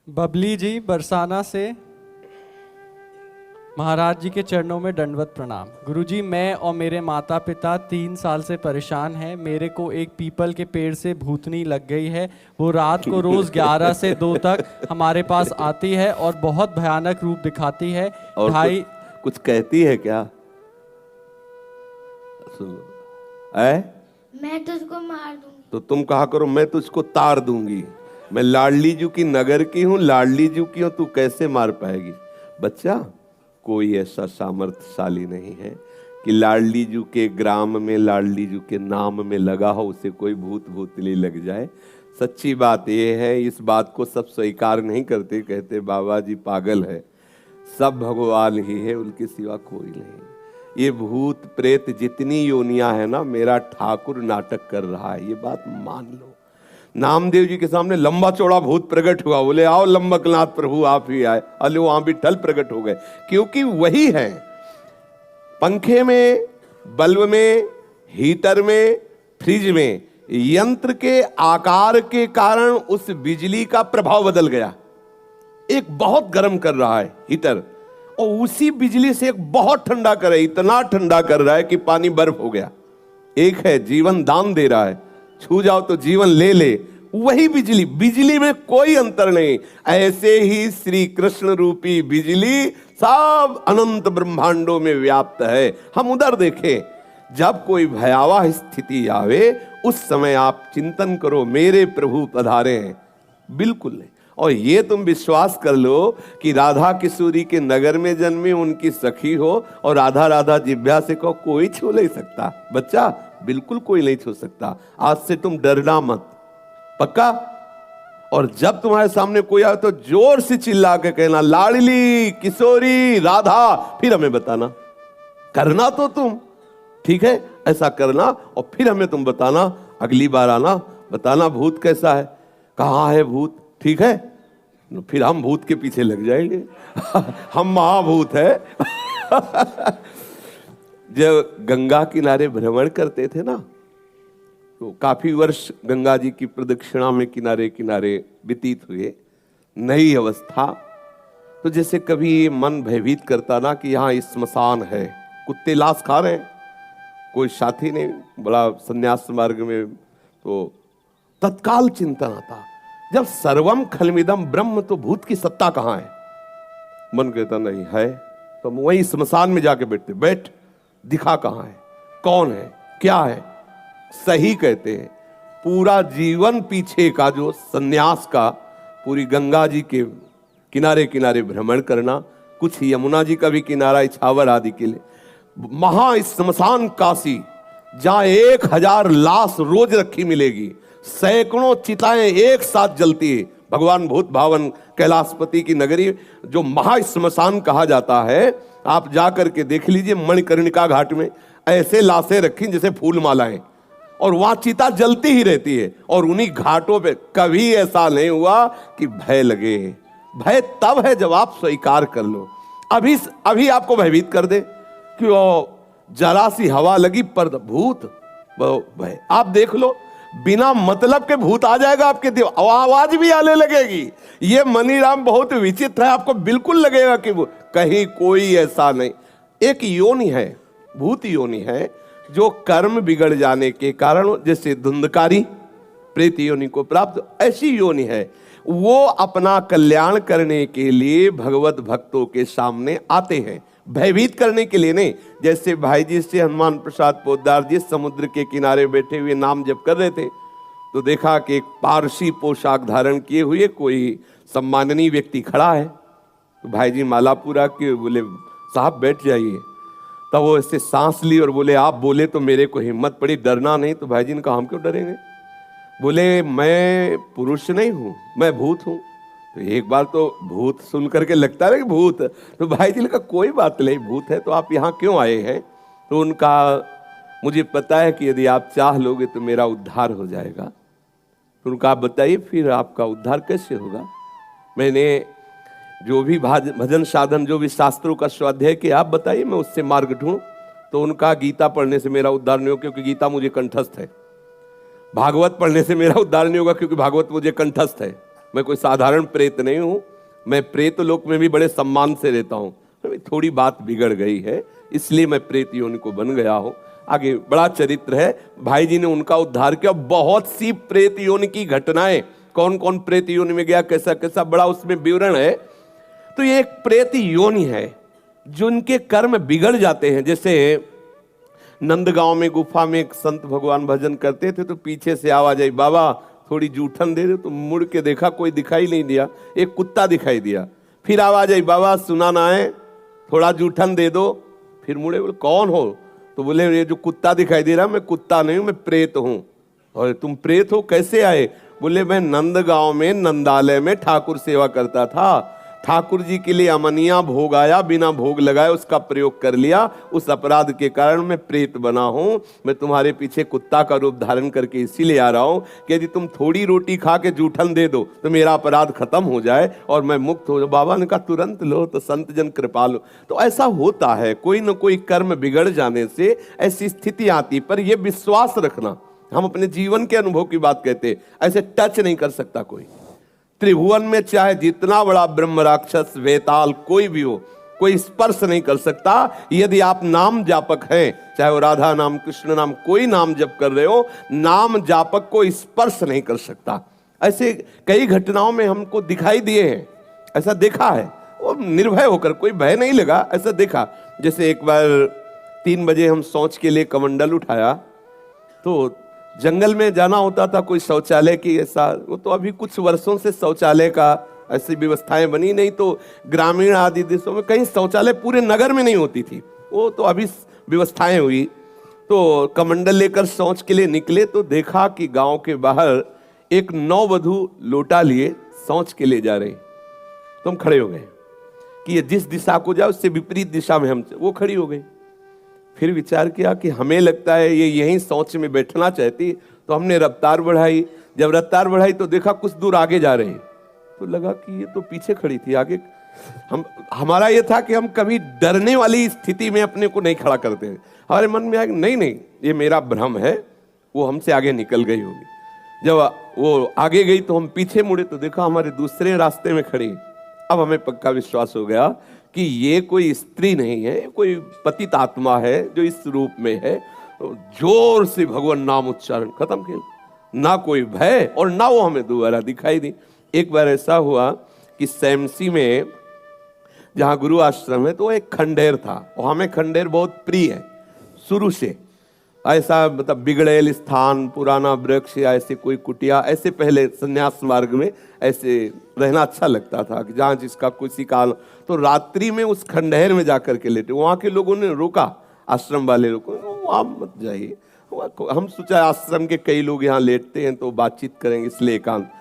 बबली जी बरसाना से। महाराज जी के चरणों में दंडवत प्रणाम। गुरुजी, मैं और मेरे माता पिता 3 साल से परेशान हैं। मेरे को एक पीपल के पेड़ से भूतनी लग गई है। वो रात को रोज 11 से 2 तक हमारे पास आती है और बहुत भयानक रूप दिखाती है। और ढाई कुछ कहती है क्या? सुनो, मैं तुझको मार दूंगी। तो तुम कहा करो मैं तुझको तार दूंगी। मैं लाडली जू की नगर की हूँ, लाडली जू की हूँ, तू कैसे मार पाएगी? बच्चा, कोई ऐसा सामर्थ्यशाली नहीं है कि लाडली जू के ग्राम में, लाडली जू के नाम में लगा हो उसे कोई भूत भूतली लग जाए। सच्ची बात यह है, इस बात को सब स्वीकार नहीं करते, कहते बाबा जी पागल है, सब भगवान ही है, उनके सिवा कोई नहीं। ये भूत प्रेत जितनी योनियां है ना, मेरा ठाकुर नाटक कर रहा है, ये बात मान लो। नामदेव जी के सामने लंबा चौड़ा भूत प्रकट हुआ, बोले आओ लंबकनाथ प्रभु आप ही आए। अले वहां भी ठल प्रकट हो गए, क्योंकि वही है। पंखे में, बल्ब में, हीटर में, फ्रिज में यंत्र के आकार के कारण उस बिजली का प्रभाव बदल गया। एक बहुत गर्म कर रहा है हीटर, और उसी बिजली से एक बहुत ठंडा कर रहा है, इतना ठंडा कर रहा है कि पानी बर्फ हो गया। एक है जीवन दान दे रहा है, छू जाओ तो जीवन ले ले, वही बिजली, बिजली में कोई अंतर नहीं। ऐसे ही श्री कृष्ण रूपी बिजली सब अनंत ब्रह्मांडों में व्याप्त है। हम उधर देखें, जब कोई भयावह स्थिति आवे उस समय आप चिंतन करो मेरे प्रभु पधारे हैं, बिल्कुल नहीं। और ये तुम विश्वास कर लो कि राधा किशोरी के नगर में जन्मी, उनकी सखी हो, और राधा राधा जिभ्या से कहो, कोई छू नहीं सकता। बच्चा, बिल्कुल कोई नहीं छू सकता। आज से तुम डरना मत, पक्का? और जब तुम्हारे सामने कोई आए तो जोर से चिल्ला के कहना लाडली किशोरी राधा, फिर हमें बताना। करना तो तुम, ठीक है, ऐसा करना और फिर हमें तुम बताना। अगली बार आना, बताना भूत कैसा है, कहाँ है भूत, ठीक है? फिर हम भूत के पीछे लग जाएंगे। हम महाभूत है। जब गंगा किनारे भ्रमण करते थे ना, तो काफी वर्ष गंगा जी की प्रदक्षिणा में किनारे किनारे व्यतीत हुए। नई अवस्था, तो जैसे कभी मन भयभीत करता ना कि यहाँ स्मशान है, कुत्ते लाश खा रहे हैं, कोई साथी नहीं, बड़ा संन्यास मार्ग में, तो तत्काल चिंतन आता, जब सर्वम खलमिदम ब्रह्म, तो भूत की सत्ता कहाँ है? मन कहता नहीं है, तो हम वही स्मशान में जाके बैठते, बैठ दिखा कहाँ है, कौन है, क्या है? सही कहते हैं। पूरा जीवन पीछे का जो सन्यास का, पूरी गंगा जी के किनारे किनारे भ्रमण करना, कुछ यमुना जी का भी किनारा इछावर आदि के लिए, महा स्मशान काशी, जहां 1000 लाश रोज रखी मिलेगी, सैकड़ों चिताएं एक साथ जलती है। भगवान भूत भावन कैलाशपति की नगरी जो महाश्मशान कहा जाता है, आप जाकर के देख लीजिए। मणिकर्णिका घाट में ऐसे लाशें रखी जैसे फूल मालाएं, और वहां चिता जलती ही रहती है। और उन्हीं घाटों पे कभी ऐसा नहीं हुआ कि भय लगे। भय तब है जब आप स्वीकार कर लो। अभी आपको भयभीत कर दे कि वो जरा सी हवा लगी पर भूत, भय। आप देख लो, बिना मतलब के भूत आ जाएगा आपके दिल, आवाज भी आने लगेगी। ये मनीराम बहुत विचित्र है, आपको बिल्कुल लगेगा कि वो कहीं कोई ऐसा नहीं। एक योनि है, भूत योनि है, जो कर्म बिगड़ जाने के कारण, जैसे धुंधकारी प्रेत योनि को प्राप्त, ऐसी योनि है। वो अपना कल्याण करने के लिए भगवत भक्तों के सामने आते हैं, भयभीत करने के लिए नहीं। जैसे भाई जी से हनुमान प्रसाद पोद्दार जी समुद्र के किनारे बैठे हुए नाम जप कर रहे थे, तो देखा कि एक पारसी पोशाक धारण किए हुए कोई सम्माननीय व्यक्ति खड़ा है। तो भाई जी माला पूरा किए, बोले साहब बैठ जाइए। तब वो ऐसे सांस ली और बोले आप बोले तो मेरे को हिम्मत पड़ी, डरना नहीं। तो भाई जी ने कहा हम क्यों डरेंगे? बोले मैं पुरुष नहीं हूं, मैं भूत हूं। तो एक बार तो भूत सुन करके लगता है कि भूत, तो भाई जी ने कहा कोई बात नहीं, भूत है तो आप यहाँ क्यों आए हैं? तो उनका, मुझे पता है कि यदि आप चाह लोगे तो मेरा उद्धार हो जाएगा। तो उनका आप बताइए फिर आपका उद्धार कैसे होगा? मैंने जो भी भजन साधन, जो भी शास्त्रों का स्वाध्याय किया, आप बताइए मैं उससे मार्ग ढूंढूं। तो उनका गीता पढ़ने से मेरा उद्धार नहीं होगा क्योंकि गीता मुझे कंठस्थ है, भागवत पढ़ने से मेरा उद्धार नहीं होगा क्योंकि भागवत मुझे कंठस्थ है, मैं कोई साधारण प्रेत नहीं हूं, मैं प्रेत लोक में भी बड़े सम्मान से रहता हूं, थोड़ी बात बिगड़ गई है इसलिए मैं प्रेत योनि को बन गया हूं। आगे बड़ा चरित्र है, भाई जी ने उनका उद्धार किया। बहुत सी प्रेत योनि की घटनाएं, कौन कौन प्रेत योनि में गया, कैसा कैसा, बड़ा उसमें विवरण है। तो ये एक प्रेत योनि है जिनके कर्म बिगड़ जाते हैं। जैसे नंदगांव में गुफा में एक संत भगवान भजन करते थे, तो पीछे से आवाज आई, बाबा थोड़ी जूठन दे दो। तो मुड़ के देखा, कोई दिखाई नहीं दिया, एक कुत्ता दिखाई दिया। फिर आवाज आई, बाबा सुना ना है, थोड़ा जूठन दे दो। फिर मुड़े, बोले कौन हो? तो बोले ये जो कुत्ता दिखाई दे रहा, मैं कुत्ता नहीं हूं, मैं प्रेत हूं। और तुम प्रेत हो, कैसे आए? बोले मैं नंदगांव में नंदालय में ठाकुर सेवा करता था, ठाकुर जी के लिए अमनिया भोग आया, बिना भोग लगाए उसका प्रयोग कर लिया, उस अपराध के कारण मैं प्रेत बना हूं। मैं तुम्हारे पीछे कुत्ता का रूप धारण करके इसीलिए आ रहा हूं कि यदि तुम थोड़ी रोटी खा के जूठन दे दो तो मेरा अपराध खत्म हो जाए और मैं मुक्त हो जाऊं। बाबा ने कहा तुरंत लो, तो संत जन कृपालु। तो ऐसा होता है, कोई न कोई कर्म बिगड़ जाने से ऐसी स्थिति आती। पर यह विश्वास रखना, हम अपने जीवन के अनुभव की बात कहते, ऐसे टच नहीं कर सकता कोई। त्रिभुवन में चाहे जितना बड़ा ब्रह्म राक्षस वेताल कोई भी हो, कोई स्पर्श नहीं कर सकता। यदि आप नाम जापक हैं, चाहे वो राधा नाम, कृष्ण नाम, कोई नाम जप कर रहे हो, नाम जापक को स्पर्श नहीं कर सकता। ऐसे कई घटनाओं में हमको दिखाई दिए हैं, ऐसा देखा है। वो निर्भय होकर, कोई भय नहीं लगा, ऐसा देखा। जैसे एक बार 3 बजे हम शौच के लिए कमंडल उठाया, तो जंगल में जाना होता था, कोई शौचालय की ऐसा, वो तो अभी कुछ वर्षों से शौचालय का ऐसी व्यवस्थाएं बनी नहीं। तो ग्रामीण आदि देशों में कहीं शौचालय पूरे नगर में नहीं होती थी, वो तो अभी व्यवस्थाएं हुई। तो कमंडल लेकर शौच के लिए निकले, तो देखा कि गांव के बाहर एक नववधू लोटा लिए शौच के लिए जा रही। तो हम खड़े हो गए कि ये जिस दिशा को जाए उससे विपरीत दिशा में हम, वो खड़ी हो गई। फिर विचार किया कि हमें लगता है ये यहीं शौच में बैठना चाहती, तो हमने रफ्तार बढ़ाई। जब रफ्तार बढ़ाई तो देखा कुछ दूर आगे जा रही, तो लगा कि ये तो पीछे खड़ी थी, आगे। हमारा ये था कि हम कभी डरने वाली स्थिति में अपने को नहीं खड़ा करते हैं। हमारे मन में आया नहीं नहीं, ये मेरा भ्रम है, वो हमसे आगे निकल गई होगी। जब वो आगे गई तो हम पीछे मुड़े, तो देखा हमारे दूसरे रास्ते में खड़ी। अब हमें पक्का विश्वास हो गया कि ये कोई स्त्री नहीं है, कोई पतित आत्मा है जो इस रूप में है। तो जोर से भगवान नाम उच्चारण, खत्म किया, ना कोई भय और ना वो हमें दोबारा दिखाई दी। एक बार ऐसा हुआ कि सैमसी में जहां गुरु आश्रम है, तो एक खंडेर था, और हमें खंडेर बहुत प्रिय है शुरू से। ऐसा मतलब बिगड़ेल स्थान, पुराना वृक्ष या ऐसे कोई कुटिया, ऐसे पहले संन्यास मार्ग में ऐसे रहना अच्छा लगता था कि जहाँ जिसका किसी काल। तो रात्रि में उस खंडहर में जाकर के लेटे, वहाँ के लोगों ने रोका, आश्रम वाले लोगों ने, वहाँ मत जाइए। हम सोचा आश्रम के कई लोग यहाँ लेटते हैं तो बातचीत करेंगे, इसलिए एकांत।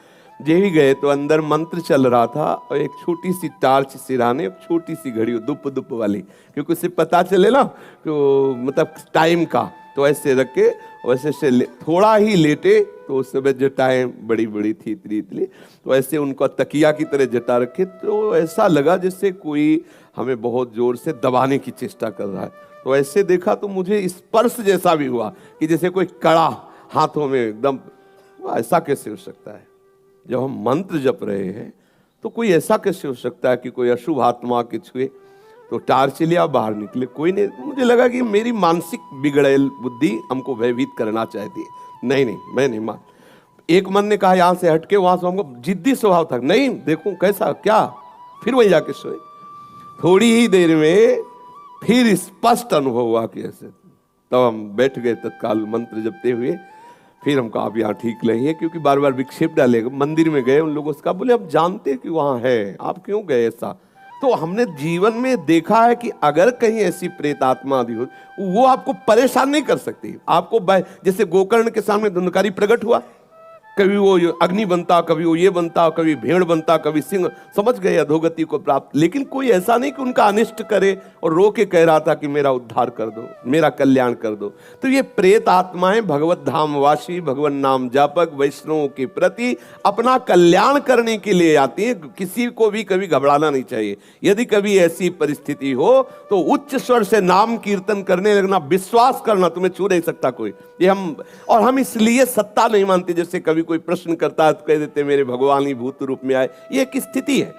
जे भी गए तो अंदर मंत्र चल रहा था, और एक छोटी सी टार्च सिराने, एक छोटी सी घड़ी दुप दुप वाली, क्योंकि उससे पता चले ना तो मतलब टाइम का। तो ऐसे रख के वैसे से थोड़ा ही लेटे, तो उस समय जटाएं बड़ी बड़ी थी, इतनी इतनी, तो ऐसे उनको तकिया की तरह जटा रखे। तो ऐसा लगा जैसे कोई हमें बहुत जोर से दबाने की चेष्टा कर रहा है। तो ऐसे देखा तो मुझे स्पर्श जैसा भी हुआ कि जैसे कोई कड़ा हाथों में एकदम। ऐसा कैसे हो सकता है? जब हम मंत्र जप रहे हैं तो कोई ऐसा कैसे हो सकता है कि कोई अशुभ आत्मा के छुए? तो टार्च लिया, बाहर निकले, कोई नहीं। मुझे लगा कि मेरी मानसिक बिगड़ेल बुद्धि हमको भयभीत करना चाहती है। नहीं नहीं, मैं नहीं मान। एक मन ने कहा यहाँ से हटके, वहां से हमको जिद्दी स्वभाव था, नहीं देखूं कैसा क्या। फिर वही जाके सोए। थोड़ी ही देर में फिर स्पष्ट अनुभव हुआ कि ऐसे। तब हम बैठ गए तत्काल मंत्र जपते हुए। फिर हम कहा आप यहाँ ठीक नहीं है, क्योंकि बार बार विक्षेप डालेगा। मंदिर में गए, उन लोगों से कहा, बोले आप जानते कि वहाँ है, आप क्यों गए ऐसा? तो हमने जीवन में देखा है कि अगर कहीं ऐसी प्रेत आत्मा आदि हो, वो आपको परेशान नहीं कर सकती। आपको जैसे गोकर्ण के सामने धुंधकारी प्रकट हुआ, कभी वो अग्नि बनता, कभी वो ये बनता, कभी भेड़ बनता, कभी सिंह, समझ गए अधोगति को प्राप्त। लेकिन कोई ऐसा नहीं कि उनका अनिष्ट करे और रो के कह रहा था कि मेरा उद्धार कर दो, मेरा कल्याण कर दो। तो ये प्रेत आत्माएं भगवत धाम वासी, भगवान नाम जापक, वैष्णवों के प्रति अपना कल्याण करने के लिए आती है। किसी को भी कभी घबराना नहीं चाहिए। यदि कभी ऐसी परिस्थिति हो तो उच्च स्वर से नाम कीर्तन करने लगना, विश्वास करना, तुम्हें छू नहीं सकता कोई। ये हम इसलिए सत्ता नहीं मानते। जैसे कभी कोई प्रश्न करता है तो कह देते मेरे भगवान ही भूत रूप में आए। ये एक स्थिति है,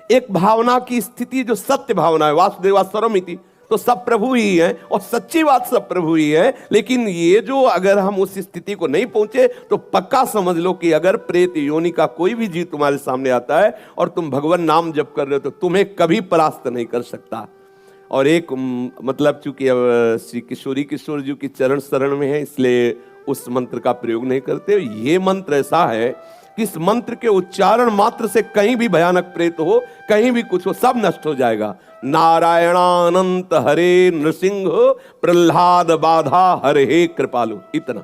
एक भावना की स्थिति जो सत्य भावना है। वासुदेवा सर्वमिति, तो सब प्रभु ही है और सच्ची बात सब प्रभु ही है। लेकिन ये जो अगर हम उस स्थिति को नहीं पहुंचे तो पक्का समझ लो कि अगर प्रेत योनि का कोई भी जीव तुम्हारे सामने आता है और तुम भगवान नाम जप कर रहे हो तो तुम्हें कभी परास्त नहीं कर सकता। और एक मतलब चूंकि अब श्री किशोरी किशोर जी की चरण शरण में है इसलिए उस मंत्र का प्रयोग नहीं करते। ये मंत्र ऐसा है कि इस मंत्र के उच्चारण मात्र से कहीं भी भयानक प्रेत हो, कहीं भी कुछ हो, सब नष्ट हो जाएगा। नारायणानंत हरे नृसिंह प्रहलाद बाधा हरे कृपालु, इतना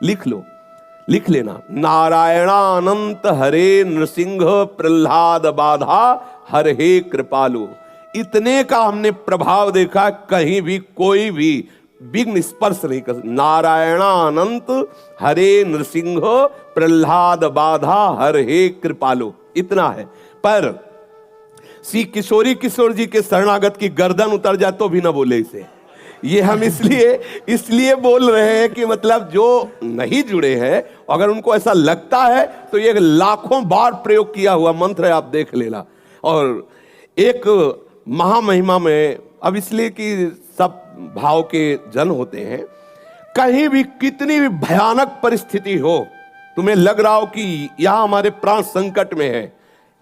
लिख लो, लिख लेना। नारायणानंत हरे नृसिंह प्रहलाद बाधा हरे कृपालु, इतने का हमने प्रभाव देखा। कहीं भी कोई भी विघ्न स्पर्श नहीं कर। नारायणानंत हरे नृसिंह प्रहलाद बाधा हरे कृपालु, इतना है। पर श्री किशोरी किशोर जी के शरणागत की गर्दन उतर जाए तो भी ना बोले इसे। ये हम इसलिए बोल रहे हैं कि मतलब जो नहीं जुड़े हैं अगर उनको ऐसा लगता है तो ये लाखों बार प्रयोग किया हुआ मंत्र है, आप देख लेना। और एक महामहिमा में, अब इसलिए कि सब भाव के जन होते हैं, कहीं भी कितनी भी भयानक परिस्थिति हो, तुम्हें लग रहा हो कि यहां हमारे प्राण संकट में है,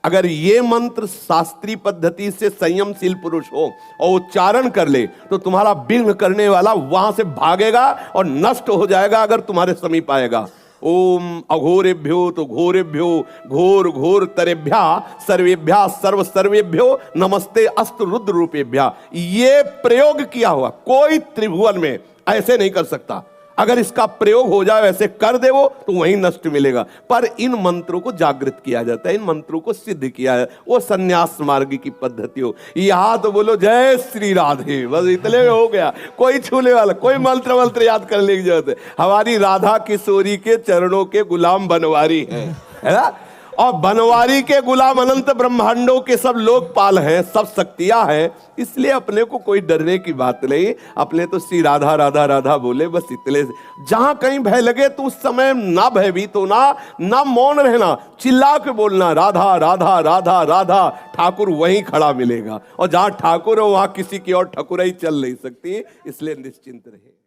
अगर ये मंत्र शास्त्रीय पद्धति से संयमशील पुरुष हो और उच्चारण कर ले तो तुम्हारा विघ्न करने वाला वहां से भागेगा और नष्ट हो जाएगा अगर तुम्हारे समीप आएगा। ओम अघोरेभ्यो तो घोरेभ्यो घोर घोर तरेभ्या सर्वेभ्या सर्व सर्वेभ्यो नमस्ते अस्त रुद्र रूपेभ्या। ये प्रयोग किया हुआ कोई त्रिभुवन में ऐसे नहीं कर सकता। अगर इसका प्रयोग हो जाए वैसे कर दे वो तो वहीं नष्ट मिलेगा। पर इन मंत्रों को जागृत किया जाता है, इन मंत्रों को सिद्ध किया है, वो संन्यास मार्ग की पद्धति हो। यहां तो बोलो जय श्री राधे, बस इतने में हो गया। कोई छूने वाला, कोई मंत्र याद करने की जरूरत है। हमारी राधा किशोरी के चरणों के गुलाम बनवारी है ना, और बनवारी के गुलाम अनंत ब्रह्मांडों के सब लोकपाल हैं, सब शक्तियां हैं। इसलिए अपने को कोई डरने की बात नहीं, अपने तो श्री राधा राधा राधा बोले बस इतने से। जहां कहीं भय लगे तो उस समय ना भयभीत होना, ना मौन रहना, चिल्ला के बोलना राधा राधा राधा राधा, ठाकुर वहीं खड़ा मिलेगा। और जहां ठाकुर हो वहां किसी की और ठकुराई चल नहीं सकती, इसलिए निश्चिंत रहे।